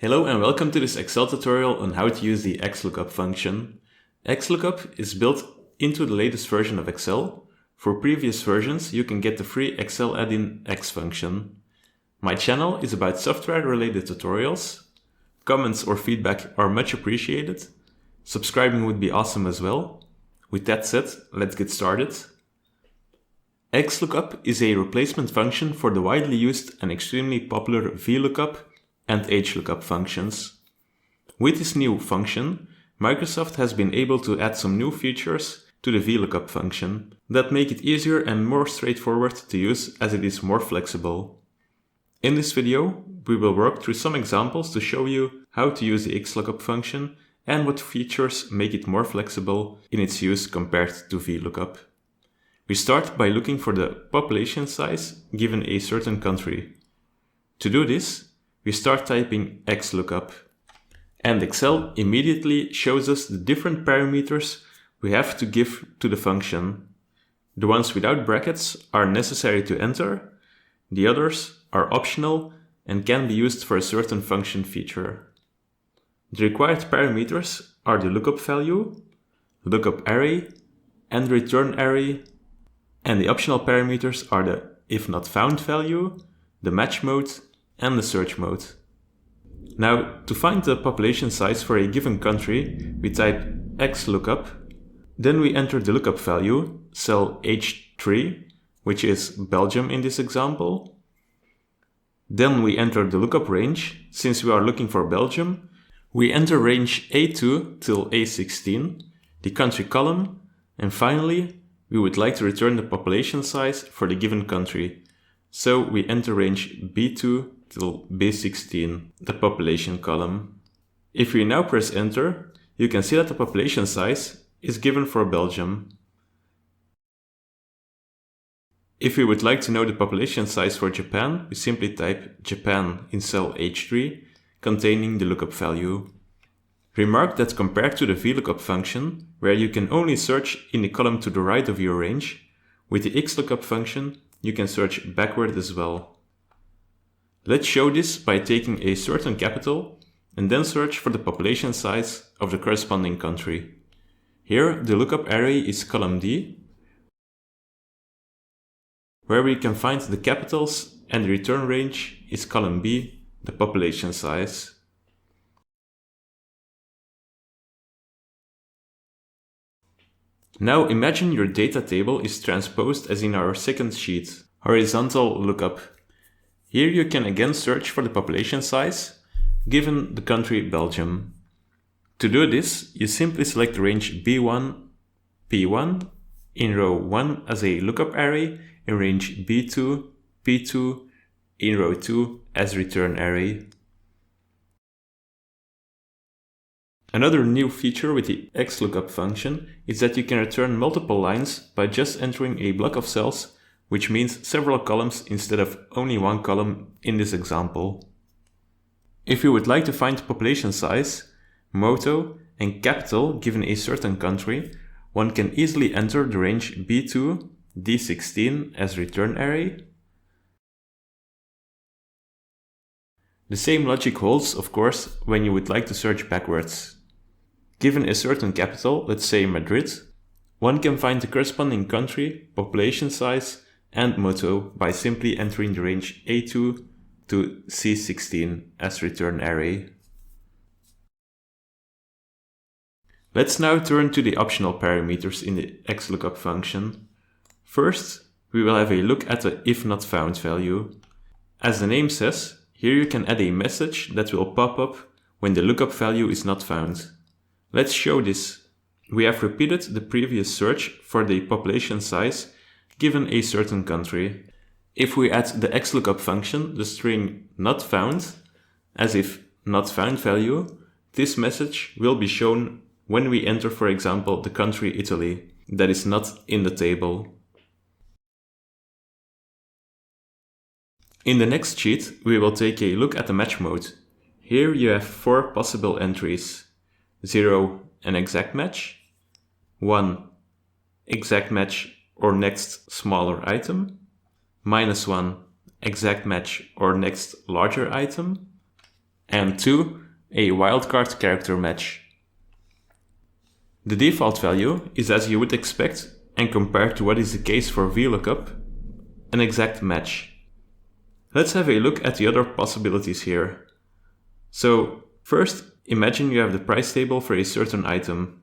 Hello and welcome to this Excel tutorial on how to use the Xlookup function. Xlookup is built into the latest version of Excel. For previous versions, you can get the free Excel add-in Xfunction. My channel is about software-related tutorials. Comments or feedback are much appreciated. Subscribing would be awesome as well. With that said, let's get started. Xlookup is a replacement function for the widely used and extremely popular Vlookup and hlookup functions. With this new function, Microsoft has been able to add some new features to the Vlookup function that make it easier and more straightforward to use as it is more flexible. In this video, we will work through some examples to show you how to use the Xlookup function and what features make it more flexible in its use compared to Vlookup. We start by looking for the population size given a certain country. To do this, we start typing Xlookup, and Excel immediately shows us the different parameters we have to give to the function. The ones without brackets are necessary to enter, the others are optional and can be used for a certain function feature. The required parameters are the lookup value, lookup array, and return array, and the optional parameters are the if not found value, the match mode, and the search mode. Now, to find the population size for a given country, we type Xlookup, then we enter the lookup value, cell H3, which is Belgium in this example. Then we enter the lookup range. Since we are looking for Belgium, we enter range A2 till A16, the country column, and finally, we would like to return the population size for the given country. So we enter range B2 till B16, the population column. If we now press enter, you can see that the population size is given for Belgium. If we would like to know the population size for Japan, we simply type Japan in cell H3, containing the lookup value. Remark that compared to the Vlookup function, where you can only search in the column to the right of your range, with the Xlookup function, you can search backward as well. Let's show this by taking a certain capital and then search for the population size of the corresponding country. Here, the lookup array is column D, where we can find the capitals, and the return range is column B, the population size. Now imagine your data table is transposed as in our second sheet, horizontal lookup. Here you can again search for the population size, given the country Belgium. To do this, you simply select range B1, P1 in row 1 as a lookup array, and range B2, P2 in row 2 as return array. Another new feature with the Xlookup function is that you can return multiple lines by just entering a block of cells, which means several columns instead of only one column in this example. If you would like to find population size, motto, and capital given a certain country, one can easily enter the range B2, D16 as return array. The same logic holds, of course, when you would like to search backwards. Given a certain capital, let's say Madrid, one can find the corresponding country, population size, and motto by simply entering the range A2 to C16 as return array. Let's now turn to the optional parameters in the Xlookup function. First, we will have a look at the if not found value. As the name says, here you can add a message that will pop up when the lookup value is not found. Let's show this. We have repeated the previous search for the population size given a certain country. If we add the Xlookup function, the string not found, as if not found value, this message will be shown when we enter, for example, the country Italy, that is not in the table. In the next sheet, we will take a look at the match mode. Here you have 4 possible entries. 0, an exact match. 1, exact match or next smaller item. -1, exact match or next larger item. and 2, a wildcard character match. The default value is as you would expect, and compared to what is the case for Vlookup, an exact match. Let's have a look at the other possibilities here. So first, imagine you have the price table for a certain item.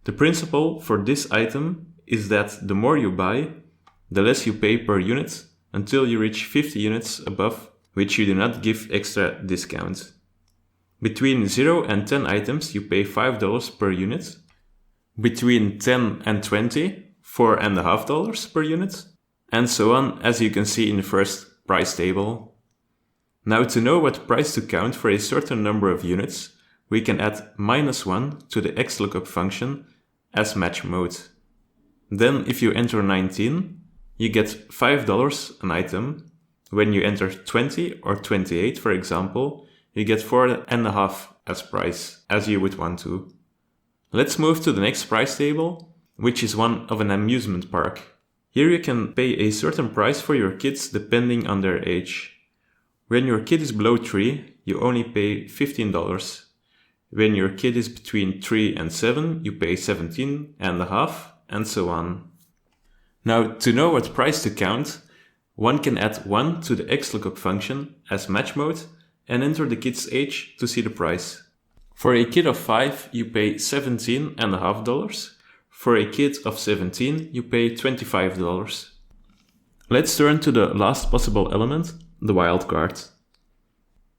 The principle for this item is that the more you buy, the less you pay per unit until you reach 50 units above which you do not give extra discount. Between 0 and 10 items you pay $5 per unit. Between 10 and 20, $4.50 per unit, and so on, as you can see in the first price table. Now, to know what price to count for a certain number of units, we can add -1 to the Xlookup function as match mode. Then if you enter 19, you get $5 an item. When you enter 20 or 28, for example, you get 4.50 as price, as you would want to. Let's move to the next price table, which is one of an amusement park. Here you can pay a certain price for your kids depending on their age. When your kid is below 3, you only pay $15. When your kid is between 3 and 7, you pay $17.50, and so on. Now, to know what price to count, one can add 1 to the Xlookup function as match mode and enter the kid's age to see the price. For a kid of 5, you pay $17.50. For a kid of 17, you pay $25. Let's turn to the last possible element, the wildcard.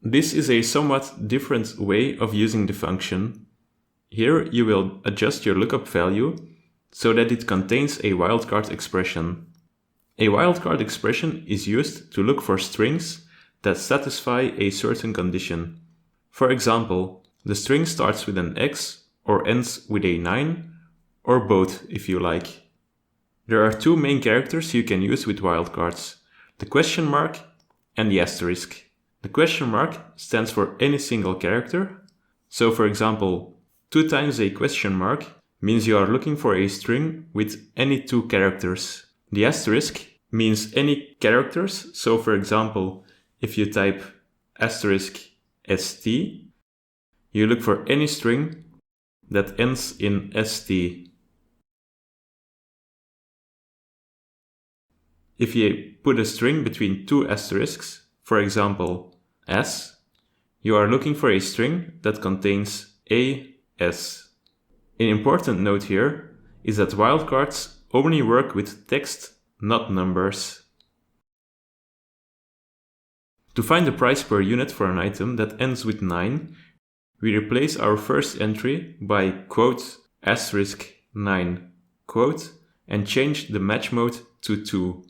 This is a somewhat different way of using the function. Here you will adjust your lookup value so that it contains a wildcard expression. A wildcard expression is used to look for strings that satisfy a certain condition. For example, the string starts with an X or ends with a 9, or both if you like. There are two main characters you can use with wildcards, the question mark and the asterisk. The question mark stands for any single character. So for example, 2 times a question mark means you are looking for a string with any 2 characters. The asterisk means any characters. So for example, if you type asterisk st, you look for any string that ends in st. If you put a string between 2 asterisks, for example s, you are looking for a string that contains as. An important note here is that wildcards only work with text, not numbers. To find the price per unit for an item that ends with 9, we replace our first entry by quote asterisk 9 quote and change the match mode to 2.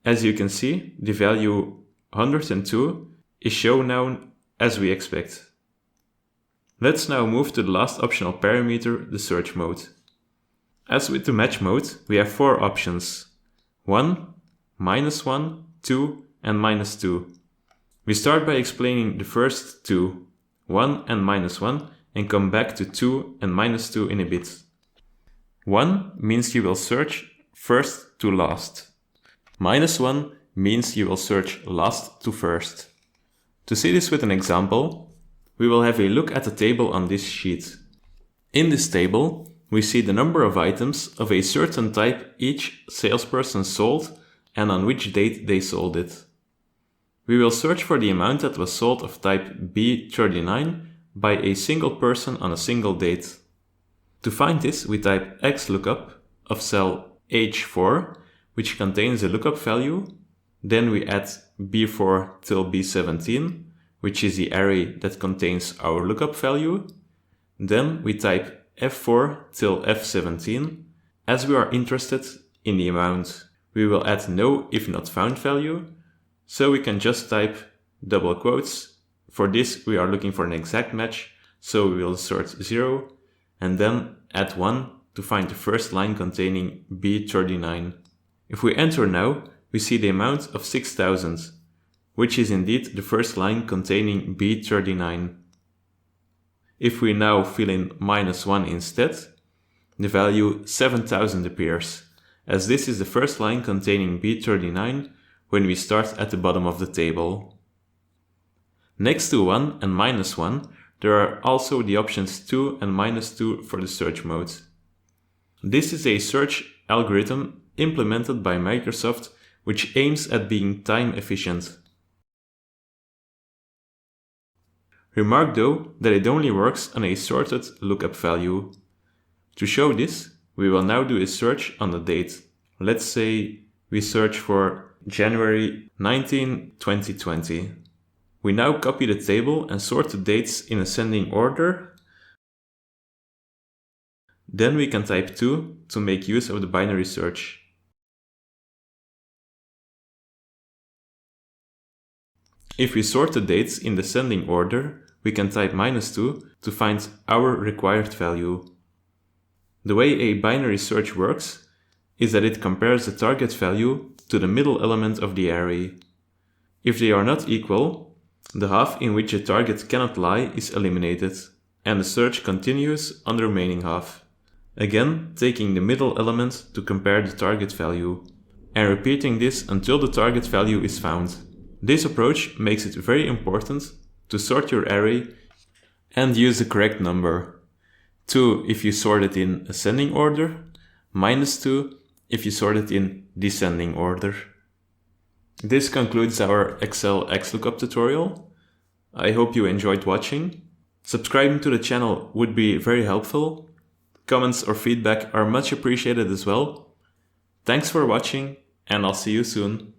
As you can see, the value 102 is shown now as we expect. Let's now move to the last optional parameter, the search mode. As with the match mode, we have 4 options: 1, -1, 2, and -2. We start by explaining the first 2, 1 and -1, and come back to 2 and -2 in a bit. 1 means you will search first to last. -1 means you will search last to first. To see this with an example, we will have a look at the table on this sheet. In this table, we see the number of items of a certain type each salesperson sold and on which date they sold it. We will search for the amount that was sold of type B39 by a single person on a single date. To find this, we type Xlookup of cell H4, which contains a lookup value. Then we add B4 till B17, which is the array that contains our lookup value. Then we type F4 till F17. As we are interested in the amount, we will add no if not found value. So we can just type double quotes. For this, we are looking for an exact match, so we will insert 0 and then add 1 to find the first line containing B39. If we enter now, we see the amount of 6,000, which is indeed the first line containing B39. If we now fill in -1 instead, the value 7,000 appears, as this is the first line containing B39, when we start at the bottom of the table. Next to 1 and -1, there are also the options 2 and -2 for the search mode. This is a search algorithm implemented by Microsoft which aims at being time efficient. Remark though that it only works on a sorted lookup value. To show this, we will now do a search on the date. Let's say we search for January 19, 2020. We now copy the table and sort the dates in ascending order. Then we can type 2 to make use of the binary search. If we sort the dates in descending order, we can type -2 to find our required value. The way a binary search works is that it compares the target value to the middle element of the array. If they are not equal, the half in which a target cannot lie is eliminated, and the search continues on the remaining half. Again, taking the middle element to compare the target value, and repeating this until the target value is found. This approach makes it very important to sort your array and use the correct number. 2 if you sort it in ascending order, -2 if you sort it in descending order. This concludes our Excel Xlookup tutorial. I hope you enjoyed watching. Subscribing to the channel would be very helpful. Comments or feedback are much appreciated as well. Thanks for watching, and I'll see you soon.